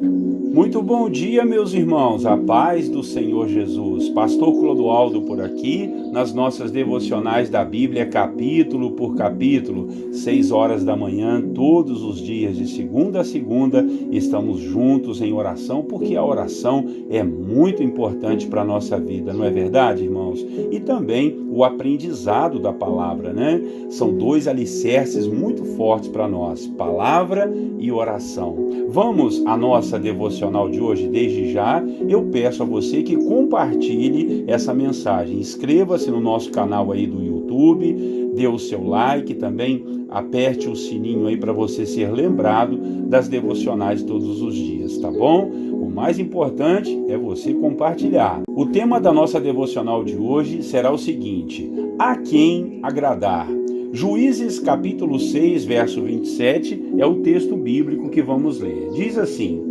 Muito bom dia, meus irmãos, a paz do Senhor Jesus. Pastor Clodoaldo por aqui, nas nossas devocionais da Bíblia, capítulo por capítulo, 6 horas da manhã, todos os dias, de segunda a segunda, estamos juntos em oração, porque a oração é muito importante para a nossa vida, não é verdade, irmãos? E também o aprendizado da palavra, né? São dois alicerces muito fortes para nós, palavra e oração. Vamos à nossa devocional de hoje. Desde já, eu peço a você que compartilhe essa mensagem. Inscreva-se no nosso canal aí do YouTube, dê o seu like, também aperte o sininho aí para você ser lembrado das devocionais todos os dias, tá bom? O mais importante é você compartilhar. O tema da nossa devocional de hoje será o seguinte: a quem agradar? Juízes capítulo 6, verso 27, é o texto bíblico que vamos ler. Diz assim: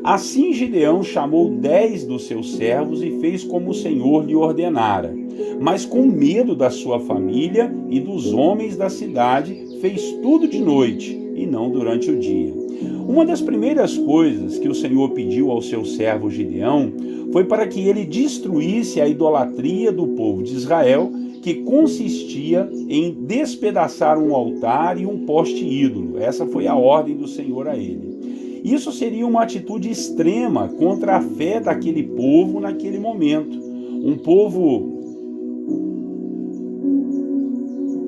assim Gideão chamou 10 dos seus servos e fez como o Senhor lhe ordenara. Mas com medo da sua família e dos homens da cidade, fez tudo de noite e não durante o dia. Uma das primeiras coisas que o Senhor pediu ao seu servo Gideão foi para que ele destruísse a idolatria do povo de Israel, que consistia em despedaçar um altar e um poste ídolo. Essa foi a ordem do Senhor a ele. Isso seria uma atitude extrema contra a fé daquele povo naquele momento.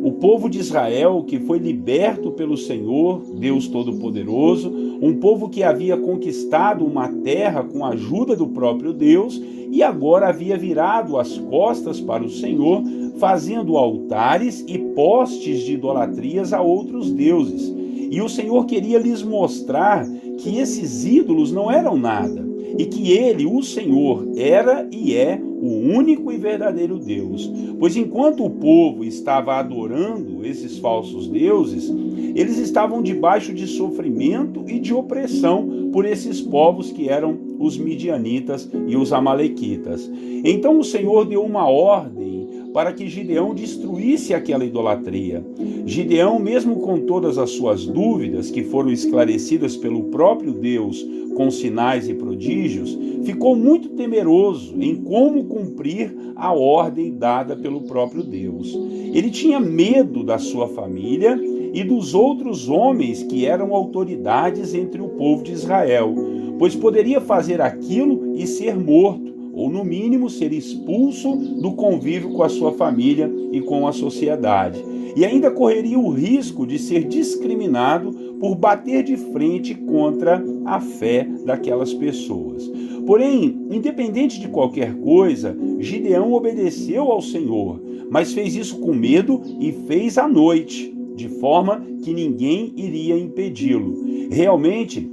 O povo de Israel, que foi liberto pelo Senhor, Deus Todo-Poderoso, um povo que havia conquistado uma terra com a ajuda do próprio Deus e agora havia virado as costas para o Senhor, fazendo altares e postes de idolatrias a outros deuses. E o Senhor queria lhes mostrar que esses ídolos não eram nada, e que ele, o Senhor, era e é o único e verdadeiro Deus. Pois enquanto o povo estava adorando esses falsos deuses, eles estavam debaixo de sofrimento e de opressão por esses povos que eram os midianitas e os amalequitas. Então o Senhor deu uma ordem para que Gideão destruísse aquela idolatria. Gideão, mesmo com todas as suas dúvidas, que foram esclarecidas pelo próprio Deus com sinais e prodígios, ficou muito temeroso em como cumprir a ordem dada pelo próprio Deus. Ele tinha medo da sua família e dos outros homens que eram autoridades entre o povo de Israel, pois poderia fazer aquilo e ser morto, ou no mínimo ser expulso do convívio com a sua família e com a sociedade. E ainda correria o risco de ser discriminado por bater de frente contra a fé daquelas pessoas. Porém, independente de qualquer coisa, Gideão obedeceu ao Senhor, mas fez isso com medo e fez à noite, de forma que ninguém iria impedi-lo. Realmente,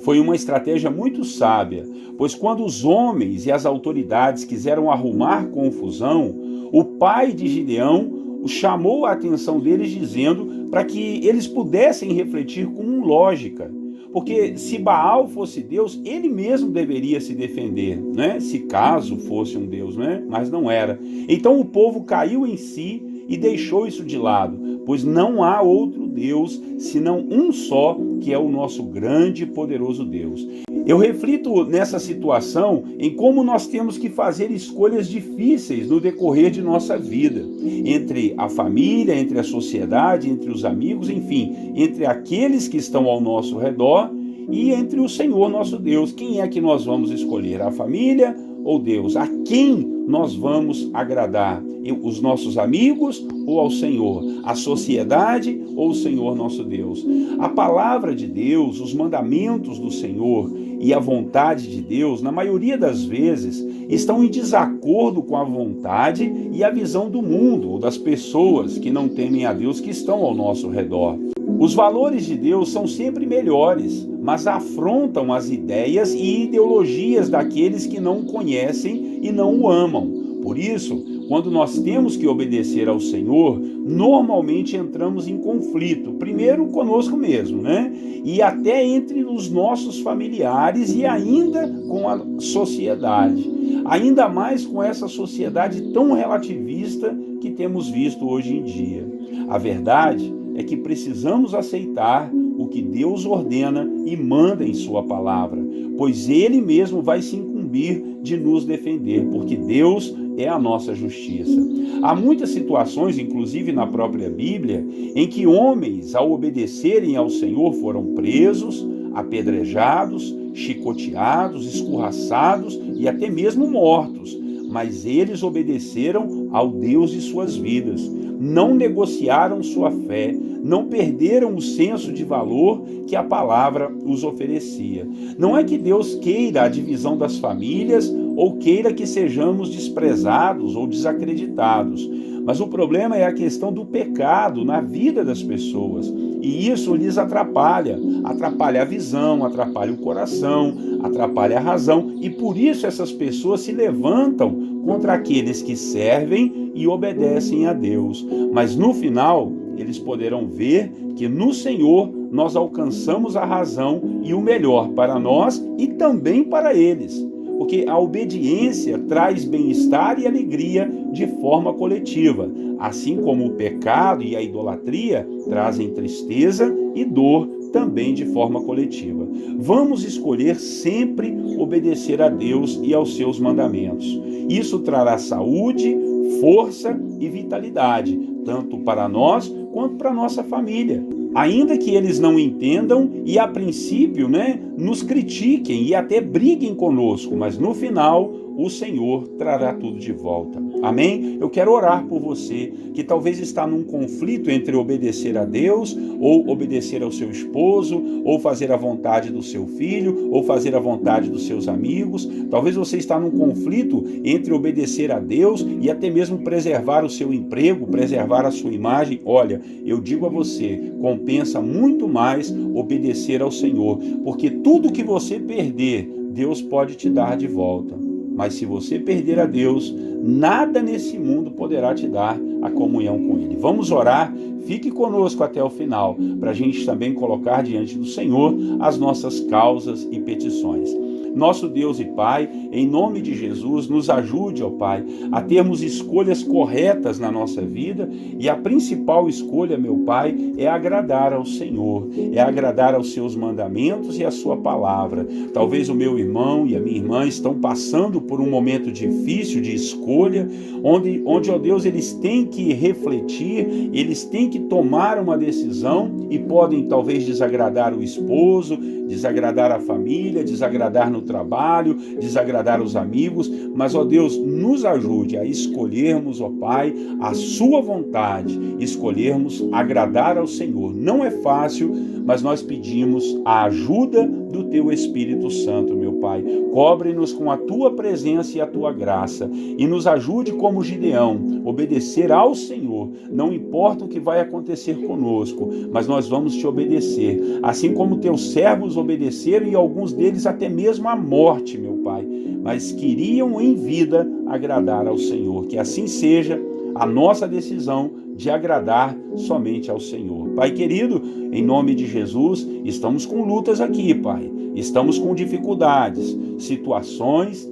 foi uma estratégia muito sábia, pois quando os homens e as autoridades quiseram arrumar confusão, o pai de Gideão chamou a atenção deles dizendo para que eles pudessem refletir com lógica. Porque se Baal fosse Deus, ele mesmo deveria se defender, né? Se caso fosse um Deus, né? Mas não era. Então o povo caiu em si e deixou isso de lado, pois não há outro Deus senão um só, que é o nosso grande e poderoso Deus. Eu reflito nessa situação em como nós temos que fazer escolhas difíceis no decorrer de nossa vida, entre a família, entre a sociedade, entre os amigos, enfim, entre aqueles que estão ao nosso redor e entre o Senhor nosso Deus. Quem é que nós vamos escolher? A família ou Deus? A quem nós vamos agradar? Os nossos amigos ou ao Senhor? A sociedade ou o Senhor nosso Deus? A palavra de Deus, os mandamentos do Senhor e a vontade de Deus, na maioria das vezes, estão em desacordo com a vontade e a visão do mundo ou das pessoas que não temem a Deus, que estão ao nosso redor. Os valores de Deus são sempre melhores, mas afrontam as ideias e ideologias daqueles que não o conhecem e não o amam. Por isso, quando nós temos que obedecer ao Senhor, normalmente entramos em conflito, primeiro conosco mesmo, né? E até entre os nossos familiares e ainda com a sociedade. Ainda mais com essa sociedade tão relativista que temos visto hoje em dia. A verdade é que precisamos aceitar o que Deus ordena e manda em sua palavra, pois Ele mesmo vai se incumbir de nos defender, porque Deus é a nossa justiça. Há muitas situações, inclusive na própria Bíblia, em que homens, ao obedecerem ao Senhor, foram presos, apedrejados, chicoteados, escorraçados e até mesmo mortos. Mas eles obedeceram ao Deus de suas vidas, não negociaram sua fé, não perderam o senso de valor que a palavra os oferecia. Não é que Deus queira a divisão das famílias ou queira que sejamos desprezados ou desacreditados, mas o problema é a questão do pecado na vida das pessoas. E isso lhes atrapalha a visão, atrapalha o coração, atrapalha a razão, e por isso essas pessoas se levantam contra aqueles que servem e obedecem a Deus. Mas no final, eles poderão ver que no Senhor nós alcançamos a razão e o melhor para nós e também para eles. Porque a obediência traz bem-estar e alegria de forma coletiva, assim como o pecado e a idolatria trazem tristeza e dor também de forma coletiva. Vamos escolher sempre obedecer a Deus e aos seus mandamentos. Isso trará saúde, força e vitalidade, tanto para nós quanto para a nossa família. Ainda que eles não entendam e a princípio, nos critiquem e até briguem conosco, mas no final o Senhor trará tudo de volta. Amém? Eu quero orar por você que talvez está num conflito entre obedecer a Deus ou obedecer ao seu esposo, ou fazer a vontade do seu filho, ou fazer a vontade dos seus amigos. Talvez você está num conflito entre obedecer a Deus e até mesmo preservar o seu emprego, preservar a sua imagem. Olha, eu digo a você, compensa muito mais obedecer ao Senhor, porque tudo que você perder, Deus pode te dar de volta. Mas se você perder a Deus, nada nesse mundo poderá te dar a comunhão com Ele. Vamos orar? Fique conosco até o final, para a gente também colocar diante do Senhor as nossas causas e petições. Nosso Deus e Pai, em nome de Jesus, nos ajude, ó Pai, a termos escolhas corretas na nossa vida, e a principal escolha, meu Pai, é agradar ao Senhor, é agradar aos seus mandamentos e à sua palavra. Talvez o meu irmão e a minha irmã estão passando por um momento difícil de escolha, onde, ó Deus, eles têm que refletir, eles têm que tomar uma decisão e podem talvez desagradar o esposo, desagradar a família, desagradar no trabalho, desagradar os amigos, mas, ó Deus, nos ajude a escolhermos, ó Pai, a sua vontade, escolhermos agradar ao Senhor. Não é fácil, mas nós pedimos a ajuda do Teu Espírito Santo, meu Pai. Cobre-nos com a Tua presença e a Tua graça, e nos ajude como Gideão, obedecer ao Senhor. Não importa o que vai acontecer conosco, mas nós vamos Te obedecer, assim como Teus servos obedeceram, e alguns deles até mesmo a morte, meu Pai, mas queriam em vida agradar ao Senhor. Que assim seja a nossa decisão de agradar somente ao Senhor. Pai querido, em nome de Jesus, estamos com lutas aqui, Pai. Estamos com dificuldades, situações,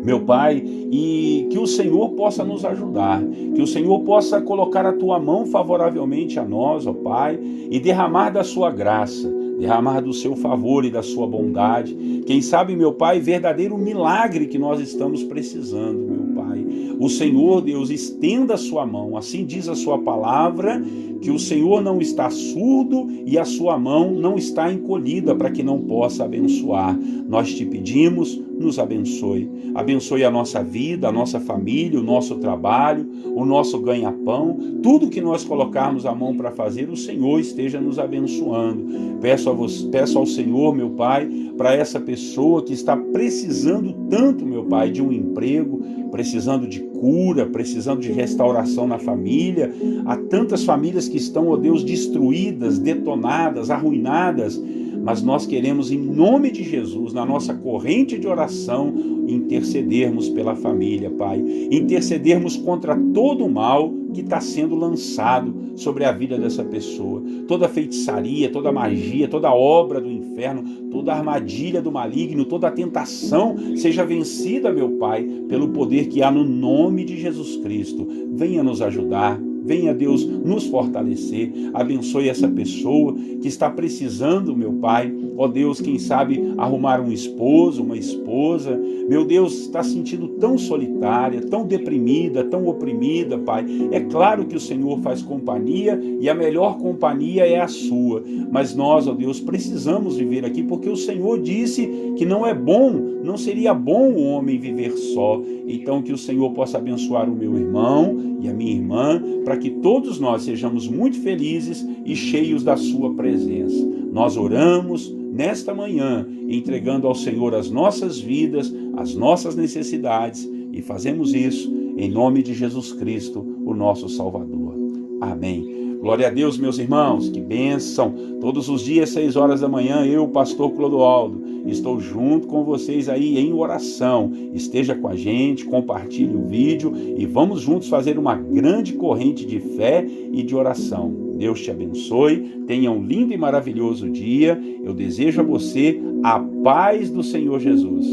meu Pai, e que o Senhor possa nos ajudar, que o Senhor possa colocar a Tua mão favoravelmente a nós, ó Pai, e derramar da Sua graça, derramar do Seu favor e da Sua bondade. Quem sabe, meu Pai, verdadeiro milagre que nós estamos precisando, meu Pai. O Senhor, Deus, estenda a Sua mão, assim diz a Sua palavra, que o Senhor não está surdo e a Sua mão não está encolhida para que não possa abençoar. Nós Te pedimos, nos abençoe. Abençoe a nossa vida, a nossa família, o nosso trabalho, o nosso ganha-pão. Tudo que nós colocarmos a mão para fazer, o Senhor esteja nos abençoando. Peço ao Senhor, meu Pai, para essa pessoa que está precisando tanto, meu Pai, de um emprego, precisando de cura, precisando de restauração na família. Há tantas famílias que estão, ó Deus, destruídas, detonadas, arruinadas, mas nós queremos, em nome de Jesus, na nossa corrente de oração, intercedermos pela família, Pai. Intercedermos contra todo o mal que está sendo lançado sobre a vida dessa pessoa. Toda feitiçaria, toda magia, toda obra do inferno, toda armadilha do maligno, toda tentação seja vencida, meu Pai, pelo poder que há no nome de Jesus Cristo. Venha nos ajudar. venha, Deus, nos fortalecer. Abençoe essa pessoa que está precisando, meu Pai, ó Deus, quem sabe arrumar um esposo, uma esposa, meu Deus, está sentindo tão solitária, tão deprimida, tão oprimida, Pai. É claro que o Senhor faz companhia e a melhor companhia é a sua, mas nós, ó Deus, precisamos viver aqui porque o Senhor disse que não é bom, não seria bom o homem viver só. Então que o Senhor possa abençoar o meu irmão e a minha irmã, para que todos nós sejamos muito felizes e cheios da sua presença. Nós oramos nesta manhã, entregando ao Senhor as nossas vidas, as nossas necessidades, e fazemos isso em nome de Jesus Cristo, o nosso Salvador. Amém. Glória a Deus, meus irmãos, que bênção. Todos os dias, 6 horas da manhã, eu, pastor Clodoaldo, estou junto com vocês aí em oração. Esteja com a gente, compartilhe o vídeo e vamos juntos fazer uma grande corrente de fé e de oração. Deus te abençoe, tenha um lindo e maravilhoso dia. Eu desejo a você a paz do Senhor Jesus.